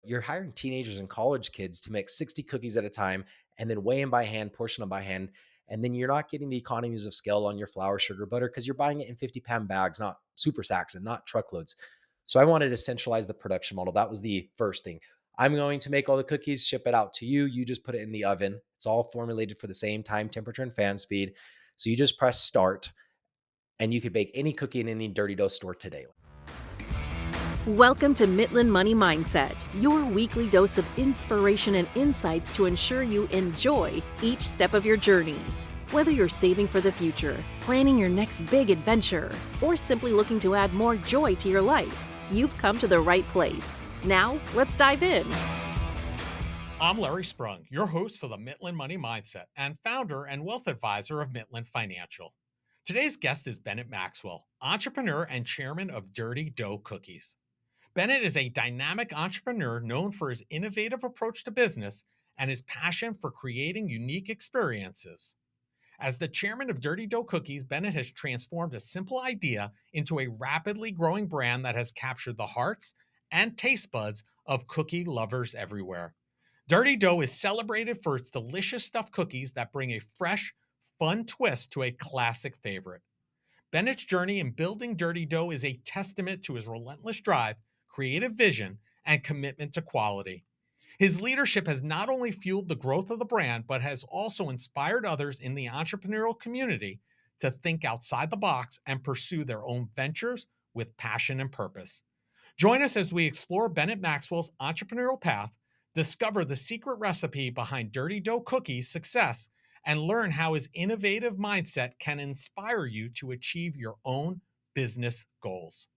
you're hiring teenagers and college kids to make 60 cookies at a time and then weigh them by hand, portion them by hand. And then you're not getting the economies of scale on your flour, sugar, butter, because you're buying it in 50-pound bags, not super sacks and not truckloads. So I wanted to centralize the production model. That was the first thing. I'm going to make all the cookies, ship it out to you. You just put it in the oven. It's all formulated for the same time, temperature, and fan speed. So you just press start and you could bake any cookie in any Dirty Dough store today. Welcome to Mitlin Money Mindset, your weekly dose of inspiration and insights to ensure you enjoy each step of your journey. Whether you're saving for the future, planning your next big adventure, or simply looking to add more joy to your life, you've come to the right place. Now, let's dive in. I'm Larry Sprung, your host for the Mitlin Money Mindset and founder and wealth advisor of Mitlin Financial. Today's guest is Bennett Maxwell, entrepreneur and chairman of Dirty Dough Cookies. Bennett is a dynamic entrepreneur known for his innovative approach to business and his passion for creating unique experiences. As the chairman of Dirty Dough Cookies, Bennett has transformed a simple idea into a rapidly growing brand that has captured the hearts and taste buds of cookie lovers everywhere. Dirty Dough is celebrated for its delicious stuffed cookies that bring a fresh, fun twist to a classic favorite. Bennett's journey in building Dirty Dough is a testament to his relentless drive, creative vision, and commitment to quality. His leadership has not only fueled the growth of the brand, but has also inspired others in the entrepreneurial community to think outside the box and pursue their own ventures with passion and purpose. Join us as we explore Bennett Maxwell's entrepreneurial path, discover the secret recipe behind Dirty Dough Cookies' success, and learn how his innovative mindset can inspire you to achieve your own business goals.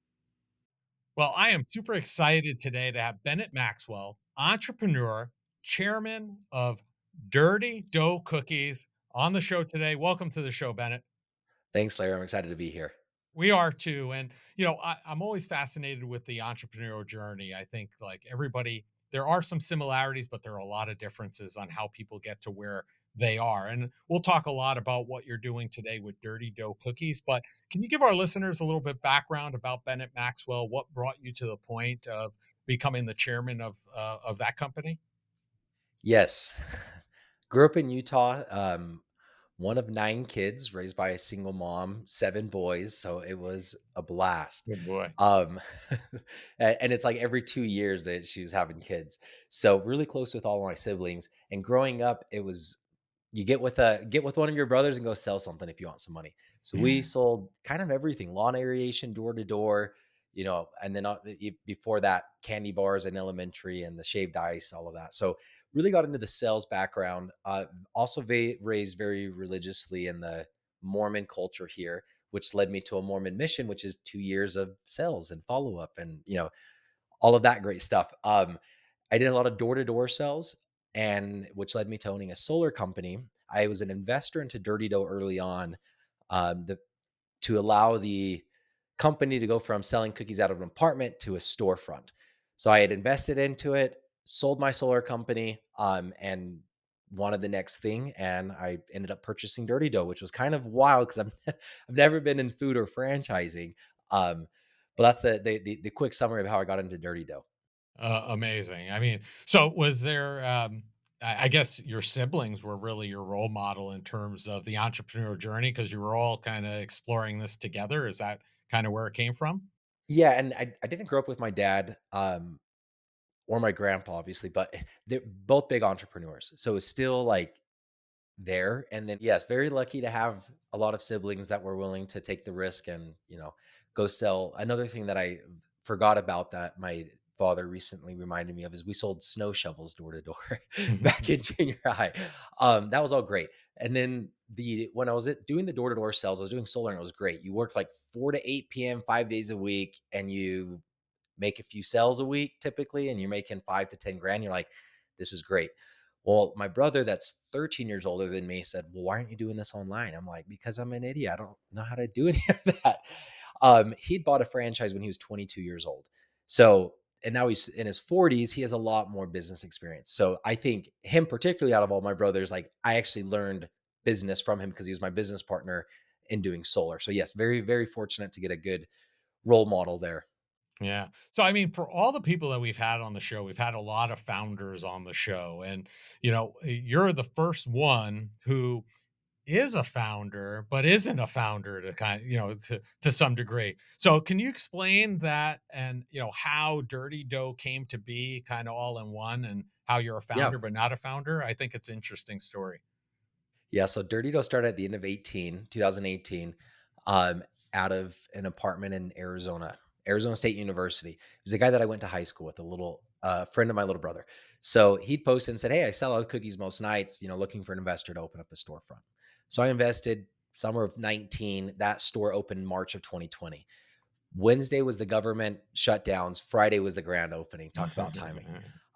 Well, I am super excited today to have Bennett Maxwell, entrepreneur, chairman of Dirty Dough Cookies, on the show today. Welcome to the show, Bennett. Thanks, Larry. I'm excited to be here. We are too. And, I'm always fascinated with the entrepreneurial journey. I think, like everybody, there are some similarities, but there are a lot of differences on how people get to where they are. And we'll talk a lot about what you're doing today with Dirty Dough Cookies. But can you give our listeners a little bit background about Bennett Maxwell? What brought you to the point of becoming the chairman of that company? Yes. Grew up in Utah, one of 9 kids raised by a single mom, 7 boys, so it was a blast. Good boy. Um, and it's like every 2 years that she was having kids. So really close with all my siblings, and growing up, it was you get with one of your brothers and go sell something if you want some money. So we sold kind of everything, lawn aeration, door to door, and then before that, candy bars in elementary and the shaved ice, all of that. So really got into the sales background. Also raised very religiously in the Mormon culture here, which led me to a Mormon mission, which is 2 years of sales and follow up and, all of that great stuff. I did a lot of door to door sales, and which led me to owning a solar company. I was an investor into Dirty Dough early on, the to allow the company to go from selling cookies out of an apartment to a storefront. So I had invested into it, sold my solar company, and wanted the next thing. And I ended up purchasing Dirty Dough, which was kind of wild because I've never been in food or franchising. Um, but that's the quick summary of how I got into Dirty Dough. Amazing. I mean, so was there, I guess your siblings were really your role model in terms of the entrepreneurial journey because you were all kind of exploring this together. Is that kind of where it came from? Yeah, and I didn't grow up with my dad, or my grandpa, obviously, but they're both big entrepreneurs. So it's still like there. And then, yes, very lucky to have a lot of siblings that were willing to take the risk and, go sell. Another thing that I forgot about that my father recently reminded me of is we sold snow shovels door to door back in junior high. That was all great. And then when I was doing the door to door sales, I was doing solar and it was great. You work like 4 to 8 p.m., 5 days a week, and you make a few sales a week typically, and you're making 5 to 10 grand. You're like, this is great. Well, my brother that's 13 years older than me said, well, why aren't you doing this online? I'm like, because I'm an idiot. I don't know how to do any of that. He'd bought a franchise when he was 22 years old. So, and now he's in his 40s. He has a lot more business experience. So I think him, particularly out of all my brothers, like I actually learned business from him because he was my business partner in doing solar. So yes, very, very fortunate to get a good role model there. Yeah. So, I mean, for all the people that we've had on the show, we've had a lot of founders on the show. And, you're the first one who is a founder, but isn't a founder to to some degree. So, can you explain that and, how Dirty Dough came to be kind of all in one and how you're a Yeah. founder, but not a founder? I think it's an interesting story. Yeah, so Dirty Dough started at the end of 2018, um, out of an apartment in Arizona, Arizona State University. He was a guy that I went to high school with, a little friend of my little brother. So he'd posted and said, "Hey, I sell out cookies most nights. Looking for an investor to open up a storefront." So I invested summer of 19. That store opened March of 2020. Wednesday was the government shutdowns. Friday was the grand opening. Talk about timing.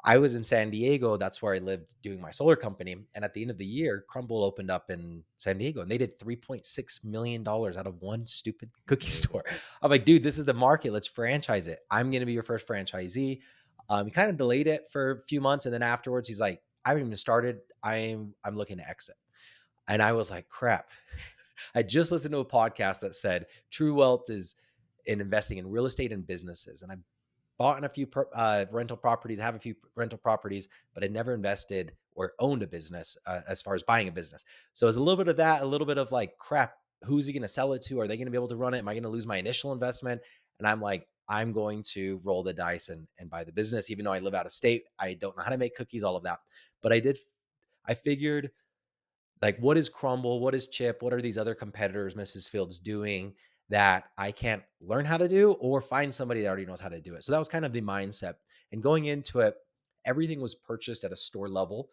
I was in San Diego. That's where I lived doing my solar company. And at the end of the year, Crumble opened up in San Diego and they did $3.6 million out of one stupid cookie Amazing. store. I'm like, dude, this is the market. Let's franchise it. I'm going to be your first franchisee. He kind of delayed it for a few months. And then afterwards, he's like, I haven't even started. I'm looking to exit. And I was like, crap. I just listened to a podcast that said true wealth is in investing in real estate and businesses. And I bought in a few rental properties, have a few rental properties, but I never invested or owned a business as far as buying a business. So it's a little bit of that, a little bit of like, crap, who's he going to sell it to? Are they going to be able to run it? Am I going to lose my initial investment? And I'm like, I'm going to roll the dice and buy the business, even though I live out of state. I don't know how to make cookies, all of that. But I figured like, what is Crumble? What is Chip? What are these other competitors, Mrs. Fields, doing that I can't learn how to do or find somebody that already knows how to do it? So that was kind of the mindset. And going into it, everything was purchased at a store level,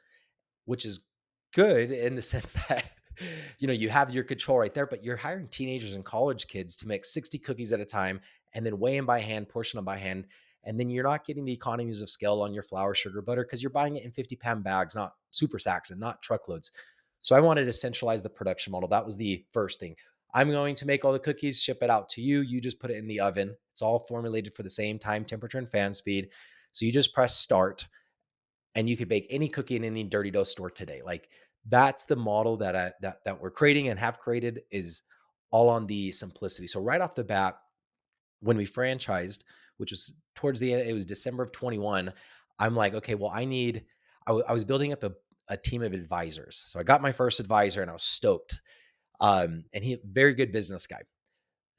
which is good in the sense that you have your control right there, but you're hiring teenagers and college kids to make 60 cookies at a time and then weigh them by hand, portion them by hand, and then you're not getting the economies of scale on your flour, sugar, butter because you're buying it in 50-pound bags, not super sacks and not truckloads. So I wanted to centralize the production model. That was the first thing. I'm going to make all the cookies, ship it out to you. You just put it in the oven. It's all formulated for the same time, temperature, and fan speed. So you just press start and you could bake any cookie in any Dirty Dough store today. Like that's the model that we're creating and have created is all on the simplicity. So right off the bat, when we franchised, which was towards the end, it was December of 21. I'm like, okay, well, I was building up a team of advisors. So I got my first advisor and I was stoked. And he, very good business guy.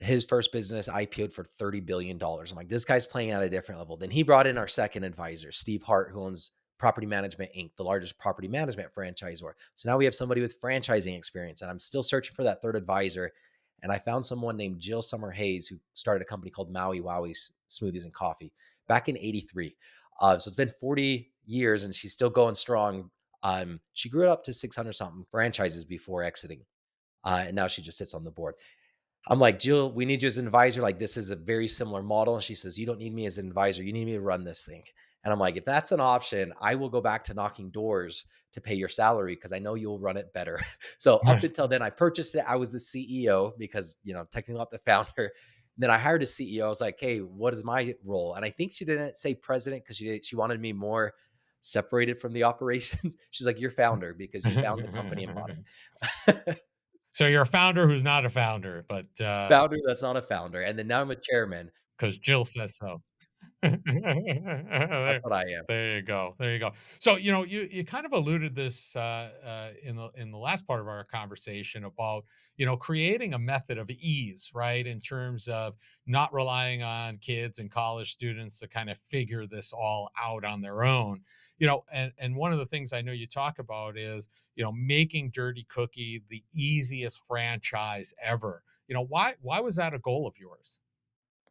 His first business IPO'd for $30 billion. I'm like, this guy's playing at a different level. Then he brought in our second advisor, Steve Hart, who owns Property Management Inc., the largest property management franchisor. So now we have somebody with franchising experience, and I'm still searching for that third advisor. And I found someone named Jill Summer Hayes, who started a company called Maui Wowie Smoothies and Coffee back in '83. So it's been 40 years, and she's still going strong. She grew it up to 600 something franchises before exiting, and now she just sits on the board. I'm like, Jill, we need you as an advisor. Like, this is a very similar model. And she says, you don't need me as an advisor. You need me to run this thing. And I'm like, if that's an option, I will go back to knocking doors to pay your salary because I know you'll run it better. So up until then, I purchased it. I was the CEO because, technically not the founder. Then I hired a CEO. I was like, hey, what is my role? And I think she didn't say president because she wanted me more separated from the operations. She's like, you're founder because you found the company and bought it. So you're a founder who's not a founder, but Founder that's not a founder, and then now I'm a chairman. because Jill says so. That's there, what I am. there you go. There you go. So you kind of alluded this in the last part of our conversation about creating a method of ease, right? In terms of not relying on kids and college students to kind of figure this all out on their own. And one of the things I know you talk about is making Dirty Cookie the easiest franchise ever. Why was that a goal of yours?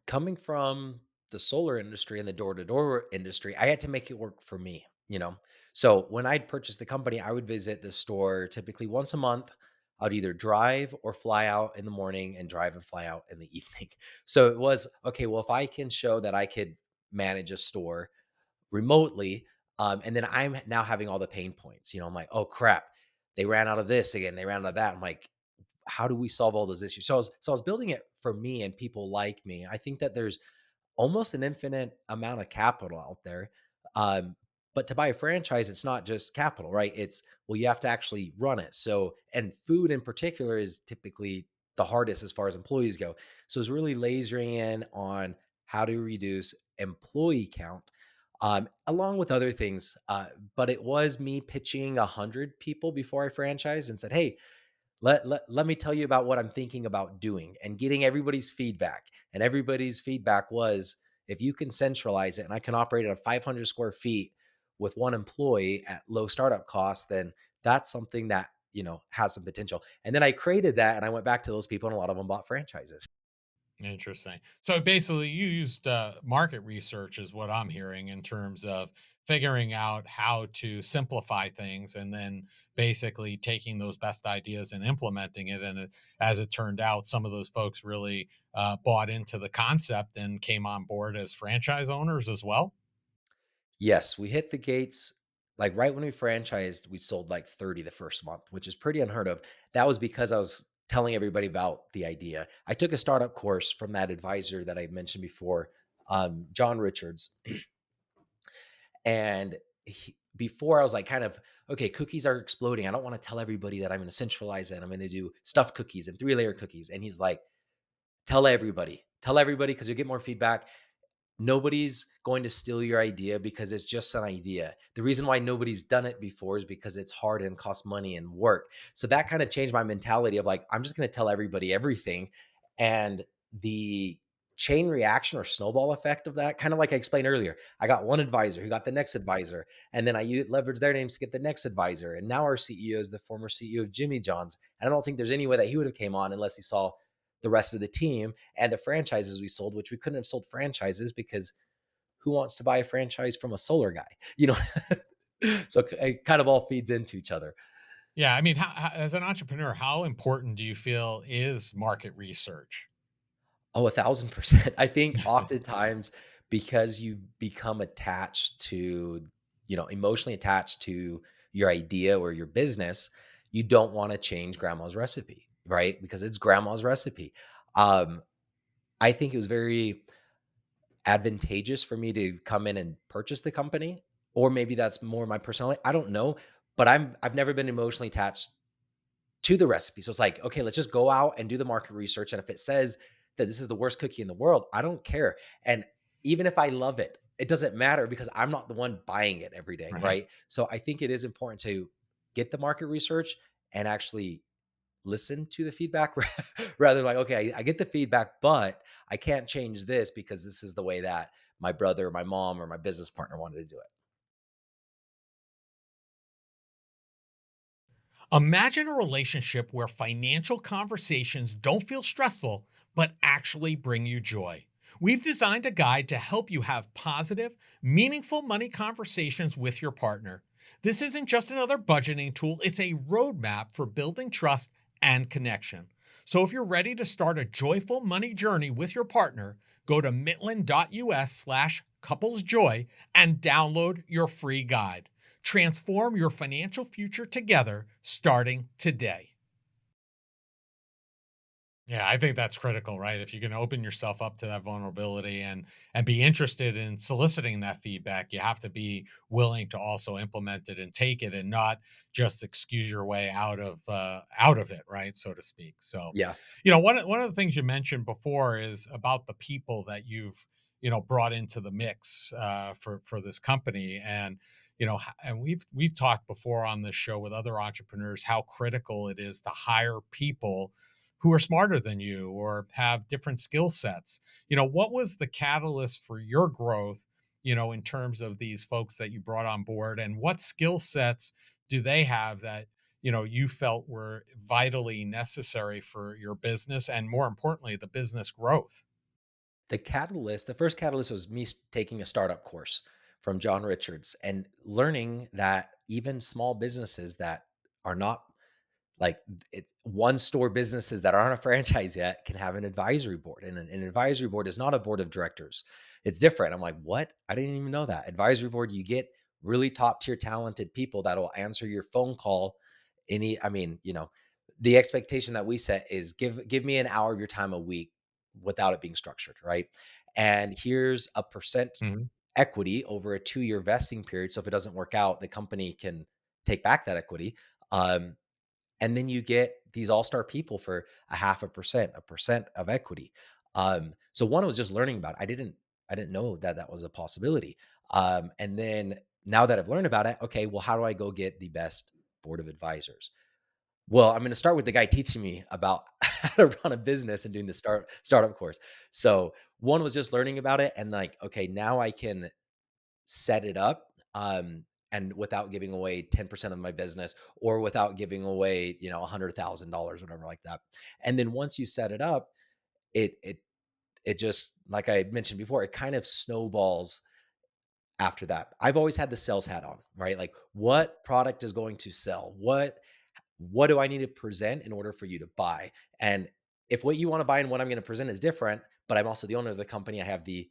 Coming from the solar industry and the door-to-door industry, I had to make it work for me. So when I'd purchase the company, I would visit the store typically once a month. I'd either drive or fly out in the morning and drive and fly out in the evening. So it was, okay, well, if I can show that I could manage a store remotely, and then I'm now having all the pain points. I'm like, oh crap, they ran out of this again, they ran out of that. I'm like, how do we solve all those issues? So I was building it for me and people like me. I think that there's almost an infinite amount of capital out there. Um, but to buy a franchise, it's not just capital, right? It's, well, you have to actually run it. So, and food in particular is typically the hardest as far as employees go. So it's really lasering in on how to reduce employee count, along with other things. But it was me pitching 100 people before I franchised and said, "Hey, let me tell you about what I'm thinking about doing," and getting everybody's feedback. And everybody's feedback was, if you can centralize it and I can operate at a 500 square feet with one employee at low startup costs, then that's something that, has some potential. And then I created that and I went back to those people and a lot of them bought franchises. Interesting. So basically, you used market research, is what I'm hearing, in terms of figuring out how to simplify things and then basically taking those best ideas and implementing it. And as it turned out, some of those folks really bought into the concept and came on board as franchise owners as well. Yes, we hit the gates. Like right when we franchised, we sold like 30 the first month, which is pretty unheard of. That was because I was telling everybody about the idea. I took a startup course from that advisor that I mentioned before, John Richards. And before I was like, kind of, okay, cookies are exploding. I don't want to tell everybody that I'm going to centralize it. I'm going to do stuffed cookies and 3-layer cookies. And he's like, tell everybody because you get more feedback. Nobody's going to steal your idea because it's just an idea. The reason why nobody's done it before is because it's hard and costs money and work. So that kind of changed my mentality of like, I'm just going to tell everybody everything. And the chain reaction or snowball effect of that, kind of like I explained earlier, I got one advisor who got the next advisor, and then I leveraged their names to get the next advisor. And now our CEO is the former CEO of Jimmy John's. And I don't think there's any way that he would have came on unless he saw the rest of the team and the franchises we sold, which we couldn't have sold franchises because who wants to buy a franchise from a solar guy? You know, so it kind of all feeds into each other. Yeah, I mean, as an entrepreneur, how important do you feel is market research? Oh, 1,000%. I think oftentimes because you become attached to, emotionally attached to your idea or your business, you don't want to change grandma's recipe, right? Because it's grandma's recipe. Um, I think it was very advantageous for me to come in and purchase the company, or maybe that's more my personality. I don't know, but I've never been emotionally attached to the recipe. So it's like, okay, let's just go out and do the market research. And if it says that this is the worst cookie in the world, I don't care. And even if I love it, it doesn't matter because I'm not the one buying it every day, Right. right? So I think it is important to get the market research and actually listen to the feedback rather than like, okay, I get the feedback, but I can't change this because this is the way that my brother, or my mom, or my business partner wanted to do it. Imagine a relationship where financial conversations don't feel stressful, but actually bring you joy. We've designed a guide to help you have positive, meaningful money conversations with your partner. This isn't just another budgeting tool, it's a roadmap for building trust and connection. So if you're ready to start a joyful money journey with your partner, go to mitlin.us/couplesjoy and download your free guide. Transform your financial future together starting today. Yeah, I think that's critical, right? If you can open yourself up to that vulnerability and be interested in soliciting that feedback, you have to be willing to also implement it and take it and not just excuse your way out of it, right? So to speak. So, Yeah. one of the things you mentioned before is about the people that you've brought into the mix for this company, and and we've talked before on this show with other entrepreneurs how critical it is to hire people who are smarter than you or have different skill sets. What was the catalyst for your growth, in terms of these folks that you brought on board, and what skill sets do they have that, you felt were vitally necessary for your business and more importantly, the business growth? The first catalyst was me taking a startup course from John Richards and learning that even small businesses that are not like one store businesses that aren't a franchise yet can have an advisory board. And an advisory board is not a board of directors. It's different. I'm like, what? I didn't even know that. Advisory board, you get really top tier talented people that will answer your phone call. The expectation that we set is give me an hour of your time a week without it being structured, right? And here's a percent Mhm. equity over a 2-year vesting period. So if it doesn't work out, the company can take back that equity. And then you get these all-star people for a half a percent of equity. So one was just learning about it. I didn't I didn't know that that was a possibility. And then now that I've learned about it, okay, well, how do I go get the best board of advisors? Well, I'm going to start with the guy teaching me about how to run a business and doing the startup course. So one was just learning about it and like, okay, now I can set it up, and without giving away 10% of my business or without giving away, $100,000, whatever like that. And then once you set it up, it just, like I mentioned before, it kind of snowballs after that. I've always had the sales hat on, right? Like what product is going to sell? What do I need to present in order for you to buy? And if what you want to buy and what I'm going to present is different, but I'm also the owner of the company, I have the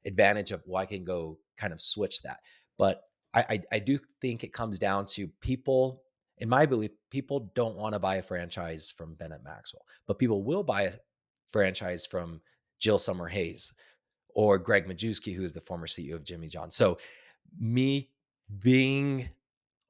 advantage of, well, I can go kind of switch that. But I do think it comes down to people. In my belief, people don't want to buy a franchise from Bennett Maxwell, but people will buy a franchise from Jill Summer Hayes or Greg Majewski, who is the former CEO of Jimmy John. So me being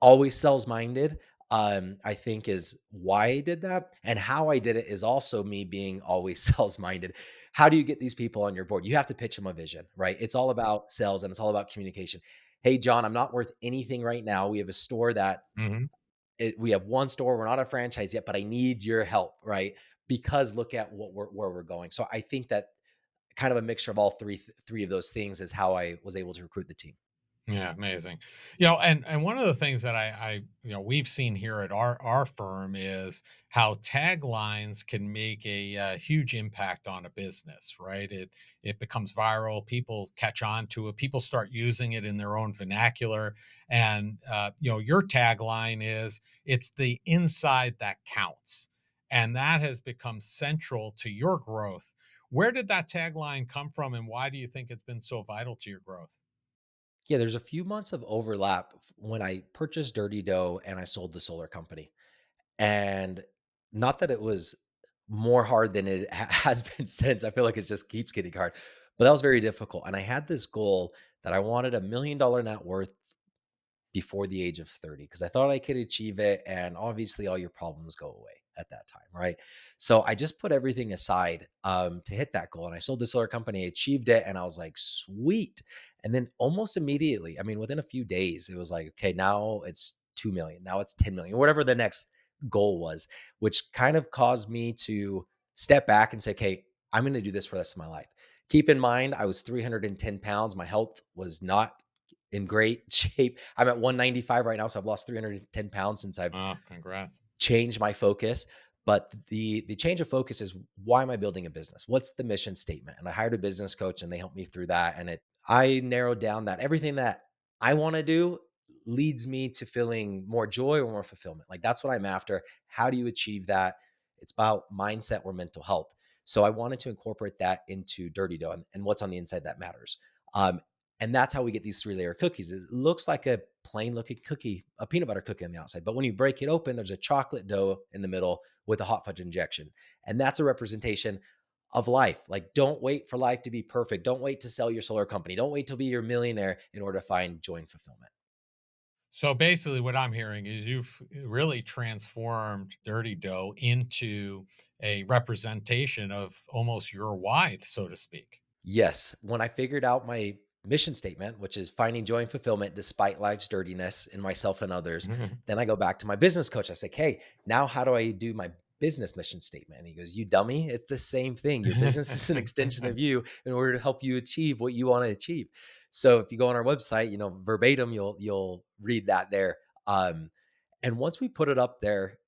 always sales minded, I think is why I did that. And how I did it is also me being always sales minded. How do you get these people on your board? You have to pitch them a vision, right? It's all about sales and it's all about communication. Hey, John, I'm not worth anything right now. We have a store that Mhm. we have one store. We're not a franchise yet, but I need your help, right? Because look at where we're going. So I think that kind of a mixture of all three of those things is how I was able to recruit the team. Yeah, amazing. And one of the things that we've seen here at our firm is how taglines can make a, huge impact on a business, right? It becomes viral, people catch on to it, people start using it in their own vernacular, and your tagline is it's the inside that counts, and that has become central to your growth. Where did that tagline come from, and why do you think it's been so vital to your growth? Yeah, there's a few months of overlap when I purchased Dirty Dough and I sold the solar company. And not that it was more hard than it has been since. I feel like it just keeps getting hard. But that was very difficult. And I had this goal that I wanted $1 million net worth before the age of 30 because I thought I could achieve it. And obviously, all your problems go away at that time, right? So I just put everything aside to hit that goal. And I sold the solar company, I achieved it, and I was like, sweet. And then almost immediately, I mean, within a few days, it was like, okay, now it's 2 million, now it's 10 million, whatever the next goal was, which kind of caused me to step back and say, okay, I'm going to do this for the rest of my life. Keep in mind, I was 310 pounds. My health was not in great shape. I'm at 195 right now, so I've lost 310 pounds since I've Oh, congrats. changed my focus. But the change of focus is, why am I building a business? What's the mission statement? And I hired a business coach and they helped me through that. And I narrowed down that everything that I want to do leads me to feeling more joy or more fulfillment. Like that's what I'm after. How do you achieve that? It's about mindset or mental health. So I wanted to incorporate that into Dirty Dough, and what's on the inside that matters. Um, and that's how we get these three-layer cookies. It looks like a plain looking cookie, a peanut butter cookie on the outside. But when you break it open, there's a chocolate dough in the middle with a hot fudge injection. And that's a representation of life. Like, don't wait for life to be perfect. Don't wait to sell your solar company. Don't wait to be your millionaire in order to find joy and fulfillment. So basically, what I'm hearing is you've really transformed Dirty Dough into a representation of almost your why, so to speak. Yes. When I figured out my mission statement, which is finding joy and fulfillment despite life's dirtiness in myself and others, Mhm. then I go back to my business coach. I say, hey, now how do I do my business mission statement? And he goes, you dummy, it's the same thing. Your business is an extension of you in order to help you achieve what you want to achieve. So if you go on our website, verbatim, you'll read that there. Um, and once we put it up there,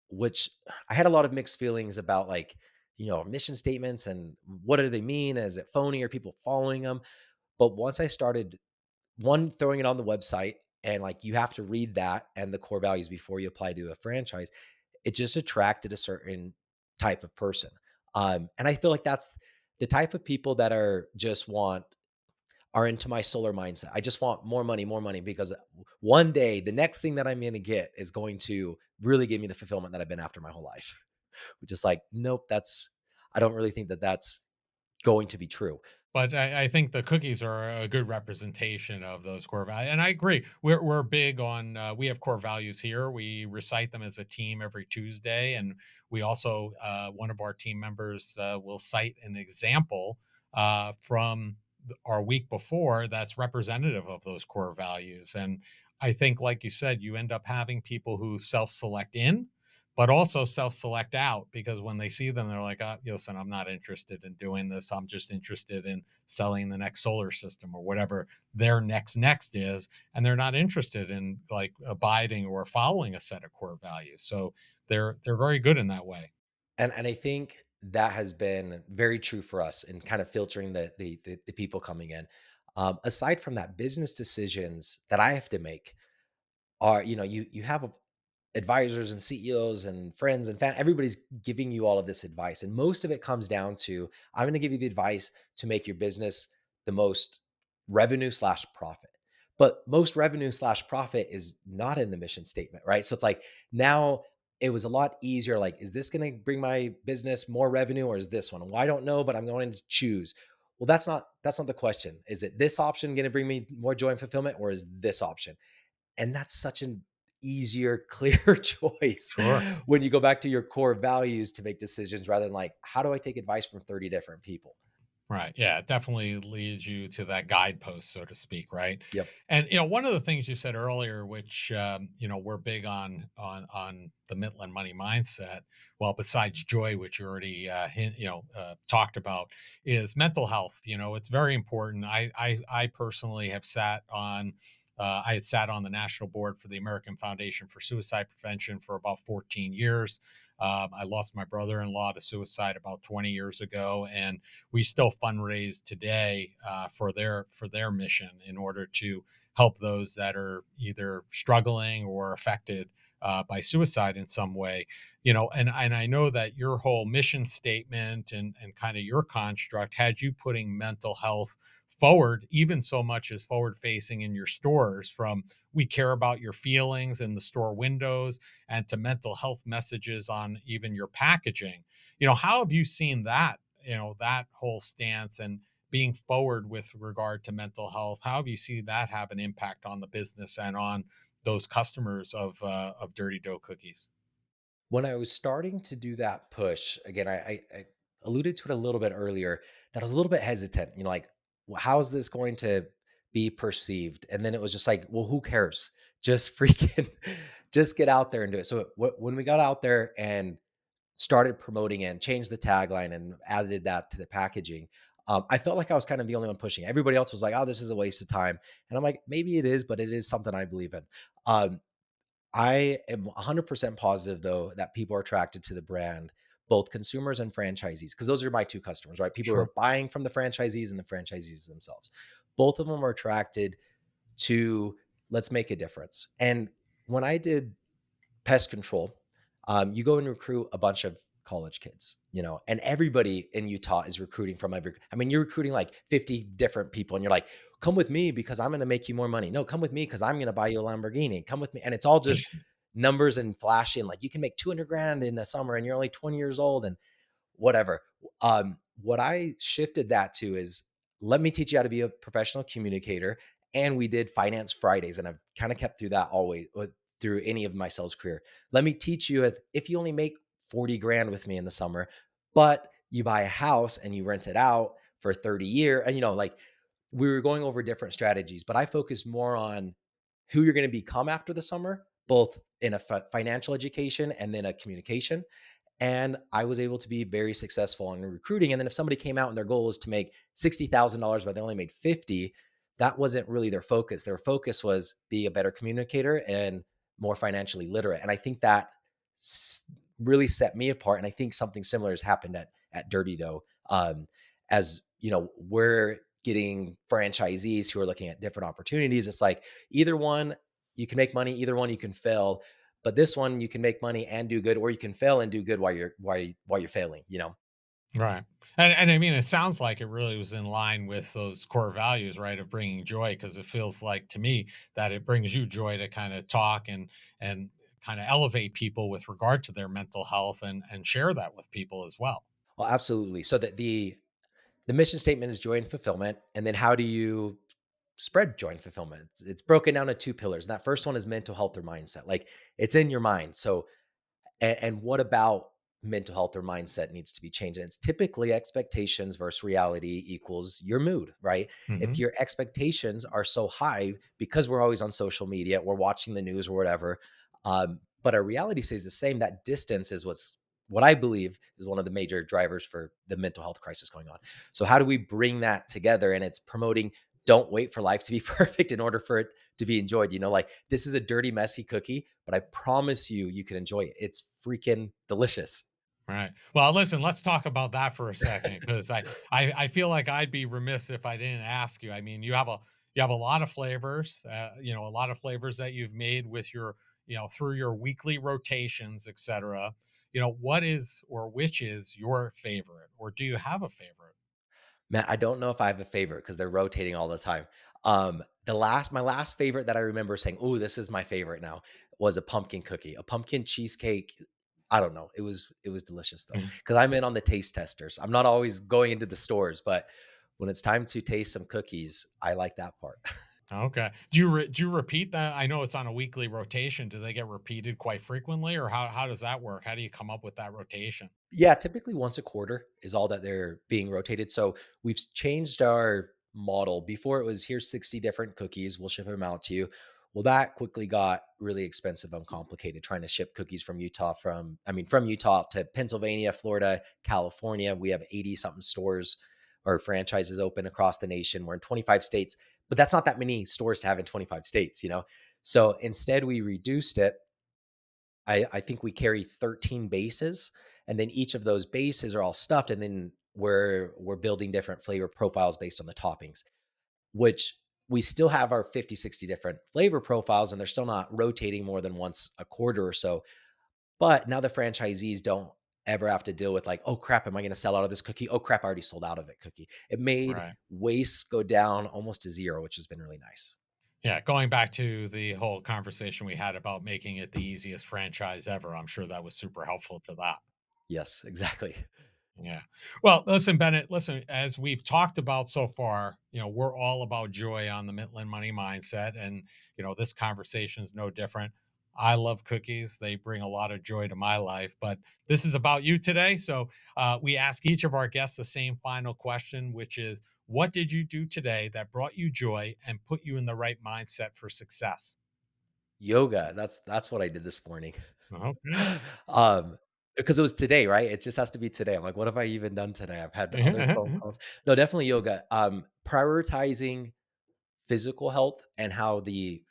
which I had a lot of mixed feelings about, like, mission statements and what do they mean? Is it phony? Are people following them? But once I started throwing it on the website, and like you have to read that and the core values before you apply to a franchise, it just attracted a certain type of person. And I feel like that's the type of people that are into my solar mindset. I just want more money because one day the next thing that I'm going to get is going to really give me the fulfillment that I've been after my whole life. Which is like, nope, I don't really think that that's going to be true. But I think the cookies are a good representation of those core values. And I agree. We're big on, we have core values here. We recite them as a team every Tuesday. And we also, one of our team members will cite an example from our week before that's representative of those core values. And I think, like you said, you end up having people who self select in, but also self select out because when they see them, they're like, listen, I'm not interested in doing this. I'm just interested in selling the next solar system or whatever their next is. And they're not interested in like abiding or following a set of core values. So they're very good in that way. And I think that has been very true for us in kind of filtering the people coming in. Aside from that, business decisions that I have to make are, you have advisors and CEOs and friends and everybody's giving you all of this advice. And most of it comes down to, I'm going to give you the advice to make your business the most revenue slash profit. But most revenue slash profit is not in the mission statement, right? So it's like now it was a lot easier. Like, is this going to bring my business more revenue or is this one? Well, I don't know, but I'm going to choose. Well, that's not the question. Is it this option going to bring me more joy and fulfillment, or is this option? And that's such an easier, clearer choice Sure. when you go back to your core values to make decisions rather than like, how do I take advice from 30 different people? Right. Yeah, it definitely leads you to that guidepost, so to speak, right? Yep. And one of the things you said earlier, which we're big on the Mitlin money mindset. Well, besides joy, which you already talked about, is mental health. It's very important. I personally have sat on. I had sat on the national board for the American Foundation for Suicide Prevention for about 14 years. I lost my brother-in-law to suicide about 20 years ago, and we still fundraise today for their mission in order to help those that are either struggling or affected by suicide in some way. And I know that your whole mission statement and kind of your construct had you putting mental health forward, even so much as forward facing in your stores, from we care about your feelings in the store windows and to mental health messages on even your packaging. How have you seen that whole stance and being forward with regard to mental health? How have you seen that have an impact on the business and on those customers of Dirty Dough Cookies? When I was starting to do that push, again, I alluded to it a little bit earlier that I was a little bit hesitant, like, well, how is this going to be perceived? And then it was just like, well, who cares? Just freaking, just get out there and do it. So when we got out there and started promoting it and changed the tagline and added that to the packaging, I felt like I was kind of the only one pushing. Everybody else was like, "Oh, this is a waste of time," and I'm like, "Maybe it is, but it is something I believe in." Um, I am 100% positive though that people are attracted to the brand, both consumers and franchisees, because those are my two customers, right? People who Sure. are buying from the franchisees and the franchisees themselves. Both of them are attracted to, let's make a difference. And when I did pest control, you go and recruit a bunch of college kids, and everybody in Utah is recruiting from I mean, you're recruiting like 50 different people, and you're like, come with me because I'm going to make you more money. No, come with me because I'm going to buy you a Lamborghini. Come with me. And it's all just numbers and flashing. Like, you can make 200 grand in the summer and you're only 20 years old. And whatever. What I shifted that to is, let me teach you how to be a professional communicator. And we did finance Fridays, and I've kind of kept through that always through any of my sales career. Let me teach you, if you only make 40 grand with me in the summer, but you buy a house and you rent it out for 30 year. And like, we were going over different strategies, but I focused more on who you're going to become after the summer, both in a financial education and then a communication. And I was able to be very successful in recruiting. And then if somebody came out and their goal was to make $60,000, but they only made 50, that wasn't really their focus. Their focus was be a better communicator and more financially literate. And I think that really set me apart. And I think something similar has happened at Dirty Dough. As we're getting franchisees who are looking at different opportunities. It's like, either one, you can make money, either one you can fail, but this one, you can make money and do good, or you can fail and do good while you're failing. Right. And I mean, it sounds like it really was in line with those core values, right, of bringing joy, because it feels like to me that it brings you joy to kind of talk and kind of elevate people with regard to their mental health and share that with people as well. Well, absolutely. So that the mission statement is joy and fulfillment, and then how do you spread joy and fulfillment? It's broken down to two pillars. And that first one is mental health or mindset. Like, it's in your mind. So, and what about mental health or mindset needs to be changed. And it's typically expectations versus reality equals your mood, right? If Hmm. your expectations are so high because we're always on social media, we're watching the news or whatever, but our reality stays the same, that distance is what I believe is one of the major drivers for the mental health crisis going on. So how do we bring that together? And it's promoting don't wait for life to be perfect in order for it to be enjoyed. Like this is a dirty, messy cookie, but I promise you, you can enjoy it. It's freaking delicious. Right. Well, listen, let's talk about that for a second because I feel like I'd be remiss if I didn't ask you. I mean, you have a lot of flavors, a lot of flavors that you've made with your, through your weekly rotations, etc. What is or which is your favorite, or do you have a favorite? Man, I don't know if I have a favorite because they're rotating all the time. My last favorite that I remember saying, "Oh, this is my favorite now," was a pumpkin cookie, a pumpkin cheesecake. I don't know. It was delicious though because I'm in on the taste testers. I'm not always going into the stores, but when it's time to taste some cookies, I like that part. Okay. Do you repeat that? I know it's on a weekly rotation. Do they get repeated quite frequently, or how does that work? How do you come up with that rotation? Yeah, typically once a quarter is all that they're being rotated. So we've changed our model. Before it was here's 60 different cookies, we'll ship them out to you. Well, that quickly got really expensive and complicated trying to ship cookies from Utah to Pennsylvania, Florida, California. We have 80 something stores or franchises open across the nation. We're in 25 states, but that's not that many stores to have in 25 states. So instead, we reduced it. I think we carry 13 bases, and then each of those bases are all stuffed, and then we're building different flavor profiles based on the toppings, which we still have our 50, 60 different flavor profiles, and they're still not rotating more than once a quarter or so. But now the franchisees don't ever have to deal with like, oh crap, am I going to sell out of this cookie? Oh crap, I already sold out of it cookie. It made Right. waste go down almost to zero, which has been really nice. Yeah, going back to the whole conversation we had about making it the easiest franchise ever, I'm sure that was super helpful to that. Yes, exactly. Yeah. Well, listen, Bennett, listen, as we've talked about so far, we're all about joy on the Mitlin Money Mindset. And, this conversation is no different. I love cookies. They bring a lot of joy to my life, but this is about you today. So we ask each of our guests the same final question, which is what did you do today that brought you joy and put you in the right mindset for success? Yoga, that's what I did this morning. Okay. Um, because it was today, right? It just has to be today. I'm like, "What have I even done today?" I've had other phone calls. No, definitely yoga. Prioritizing physical health and how the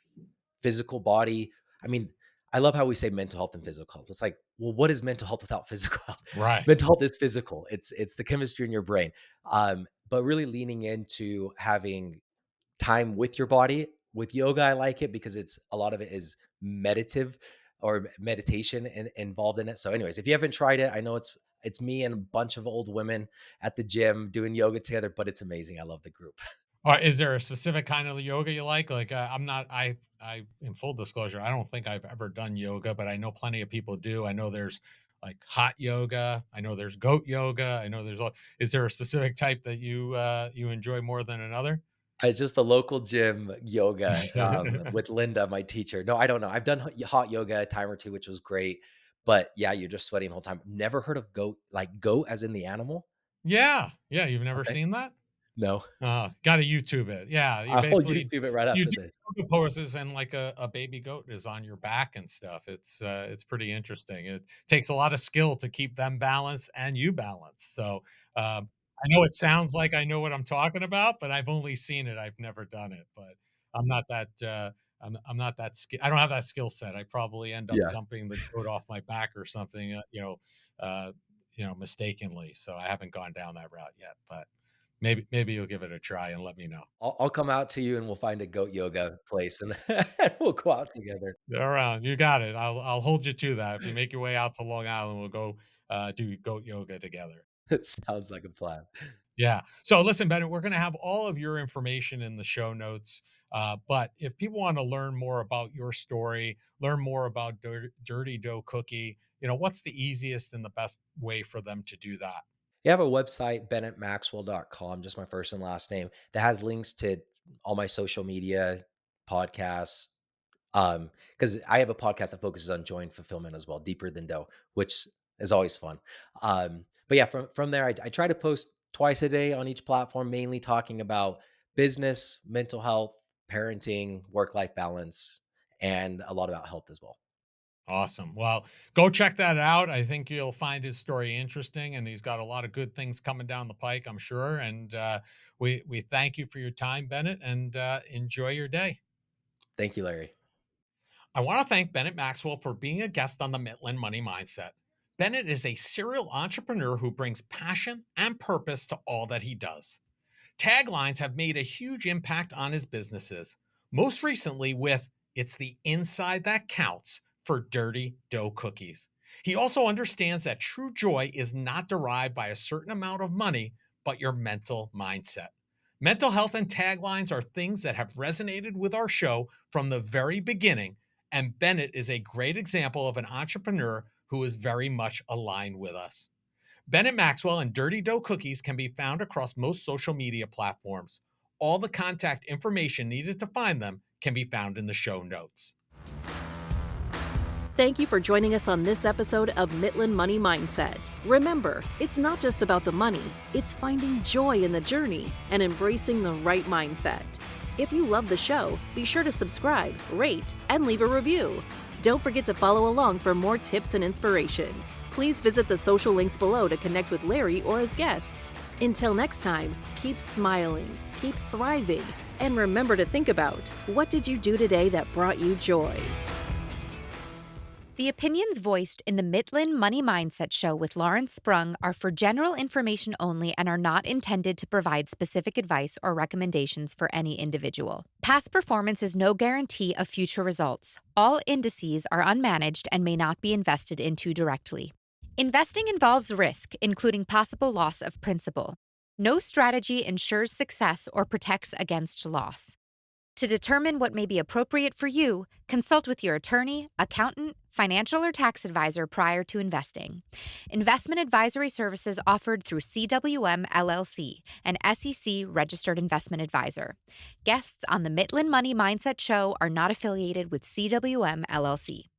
physical body I mean, I love how we say mental health and physical health. It's like, well, what is mental health without physical health? Right. Mental health is physical. It's the chemistry in your brain. But really leaning into having time with your body. With yoga, I like it because it's a lot of it is meditative or meditation involved in it. So, anyways, if you haven't tried it, I know it's me and a bunch of old women at the gym doing yoga together, but it's amazing. I love the group. Is there a specific kind of yoga you like? Like, I'm not, in full disclosure, I don't think I've ever done yoga, but I know plenty of people do. I know there's like hot yoga. I know there's goat yoga. I know there's all, is there a specific type that you enjoy more than another? It's just the local gym yoga with Linda, my teacher. No, I don't know. I've done hot yoga a time or two, which was great. But yeah, you're just sweating the whole time. Never heard of goat, like goat as in the animal. Yeah. Yeah. You've never Okay. seen that? No, Gotta YouTube it. Yeah, you I'll basically YouTube it right you after do this. yoga poses and like a baby goat is on your back and stuff. It's pretty interesting. It takes a lot of skill to keep them balanced and you balanced. So, I know it sounds like I know what I'm talking about, but I've only seen it. I've never done it, but I'm not that, I'm not that ski I don't have that skill set. I probably end up Yeah. dumping the goat off my back or something, uh, mistakenly. So I haven't gone down that route yet, but maybe you'll give it a try and let me know. I'll come out to you and we'll find a goat yoga place and we'll go out together. Around, you got it. I'll hold you to that. If you make your way out to Long Island, we'll go do goat yoga together. It sounds like a plan. Yeah. So listen, Bennett, we're going to have all of your information in the show notes. But if people want to learn more about your story, learn more about Dirty Dough Cookie, what's the easiest and the best way for them to do that? You have a website, bennettmaxwell.com, just my first and last name, that has links to all my social media, podcasts. Because I have a podcast that focuses on joy and fulfillment as well, Deeper Than Dough, which is always fun. But yeah, from there, I try to post twice a day on each platform, mainly talking about business, mental health, parenting, work life balance, and a lot about health as well. Awesome. Well, go check that out. I think you'll find his story interesting, and he's got a lot of good things coming down the pike, I'm sure. And we thank you for your time, Bennett, and enjoy your day. Thank you, Larry. I want to thank Bennett Maxwell for being a guest on the Mitlin Money Mindset. Bennett is a serial entrepreneur who brings passion and purpose to all that he does. Taglines have made a huge impact on his businesses, most recently with "It's the inside that counts" for Dirty Dough Cookies. He also understands that true joy is not derived by a certain amount of money, but your mental mindset. Mental health and taglines are things that have resonated with our show from the very beginning, and Bennett is a great example of an entrepreneur who is very much aligned with us. Bennett Maxwell and Dirty Dough Cookies can be found across most social media platforms. All the contact information needed to find them can be found in the show notes. Thank you for joining us on this episode of Mitlin Money Mindset. Remember, it's not just about the money, it's finding joy in the journey and embracing the right mindset. If you love the show, be sure to subscribe, rate, and leave a review. Don't forget to follow along for more tips and inspiration. Please visit the social links below to connect with Larry or his guests. Until next time, keep smiling, keep thriving, and remember to think about, what did you do today that brought you joy? The opinions voiced in the Mitlin Money Mindset show with Lawrence Sprung are for general information only and are not intended to provide specific advice or recommendations for any individual. Past performance is no guarantee of future results. All indices are unmanaged and may not be invested into directly. Investing involves risk, including possible loss of principal. No strategy ensures success or protects against loss. To determine what may be appropriate for you, consult with your attorney, accountant, financial or tax advisor prior to investing. Investment advisory services offered through CWM LLC, an SEC registered investment advisor. Guests on the Mitlin Money Mindset show are not affiliated with CWM LLC.